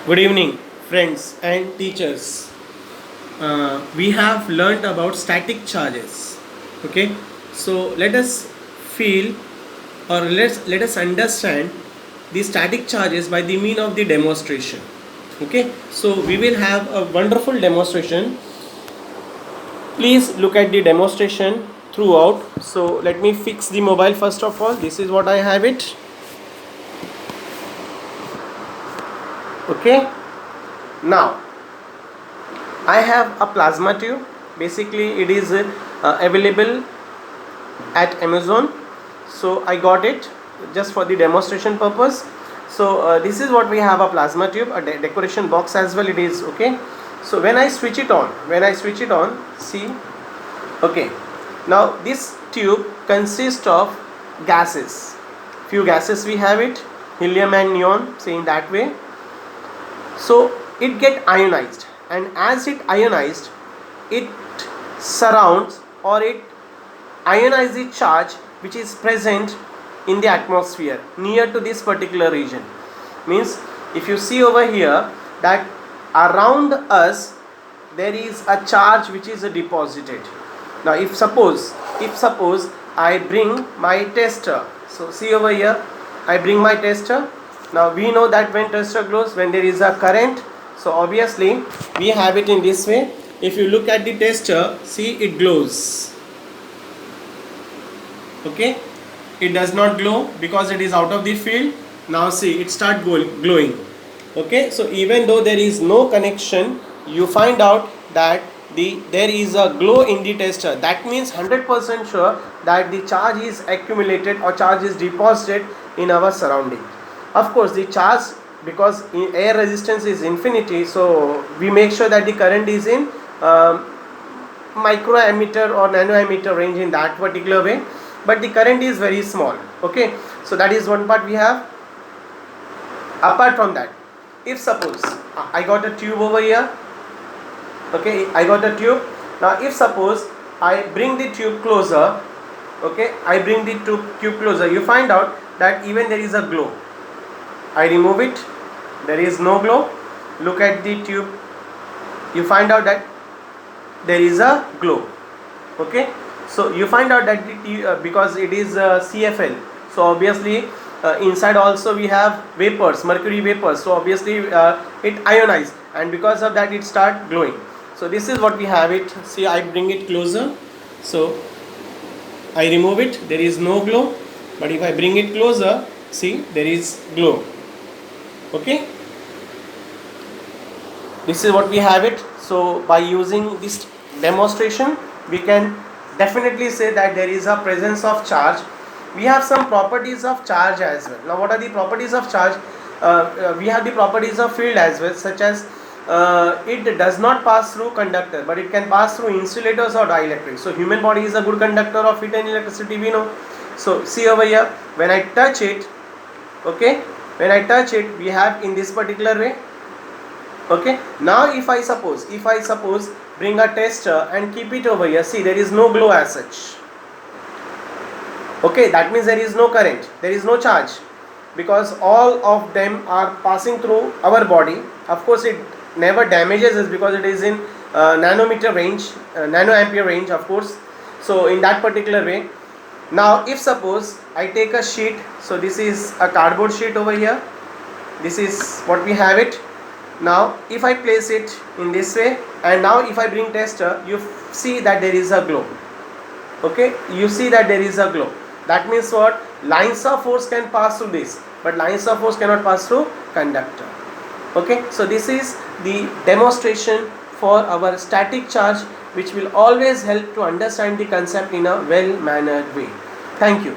Good evening, friends and teachers. We have learned about static charges. Okay, so let us feel or let us understand the static charges by the mean of the demonstration. Okay, so we will have a wonderful demonstration. Please look at the demonstration throughout. So let me fix the mobile first of all. This is what I have it. Okay, now I have a plasma tube. Basically, it is available at Amazon. So I got it just for the demonstration purpose. So this is what we have, a plasma tube, a decoration box as well. It is okay. So when I switch it on, see, okay. Now this tube consists of gases. Few gases we have it, helium and neon. Say in that way. So it get ionized, and as it ionized, it surrounds or it ionizes charge which is present in the atmosphere near to this particular region. Means if you see over here that around us there is a charge which is deposited. Now if suppose I bring my tester, so see over here, I bring my tester. Now we know that when tester glows, when there is a current, so obviously we have it in this way. If you look at the tester, see, it glows. Okay, it does not glow because it is out of the field. Now see, it start glowing. Okay, so even though there is no connection, you find out that there is a glow in the tester. That means 100% sure that the charge is accumulated or charge is deposited in our surrounding. Of course, the charge, because air resistance is infinity, so we make sure that the current is in microammeter or nanoammeter range in that particular way, but the current is very small. Okay, so that is one part we have. Apart from that, if suppose I got a tube over here, okay, I got a tube. Now if suppose I bring the tube closer, okay, I bring the tube closer, you find out that even there is a glow. I remove it, there is no glow. Look at the tube, you find out that there is a glow. Okay, so you find out that because it is CFL, so obviously inside also we have vapors, mercury vapors, so obviously it ionizes, and because of that it start glowing. So this is what we have it. See, I bring it closer, so I remove it, there is no glow, but if I bring it closer, see, there is glow. Okay, this is what we have it. So by using this demonstration, we can definitely say that there is a presence of charge. We have some properties of charge as well. Now what are the properties of charge? We have the properties of field as well, such as it does not pass through conductor, but it can pass through insulators or dielectrics. So human body is a good conductor of heat and electricity, we know. So see over here, when I touch it, okay, when I touch it, we have in this particular way. Okay, now if I suppose bring a tester and keep it over here, see, there is no glow as such. Okay, that means there is no current, there is no charge, because all of them are passing through our body. Of course it never damages us because it is in nanometer range, nanoampere range, of course. So in that particular way. Now if suppose I take a sheet, so this is a cardboard sheet over here, this is what we have it. Now if I place it in this way, and now if I bring tester, you see that there is a glow. Okay, you see that there is a glow. That means what? Lines of force can pass through this, but lines of force cannot pass through conductor. Okay, so this is the demonstration for our static charge, which will always help to understand the concept in a well mannered way. Thank you.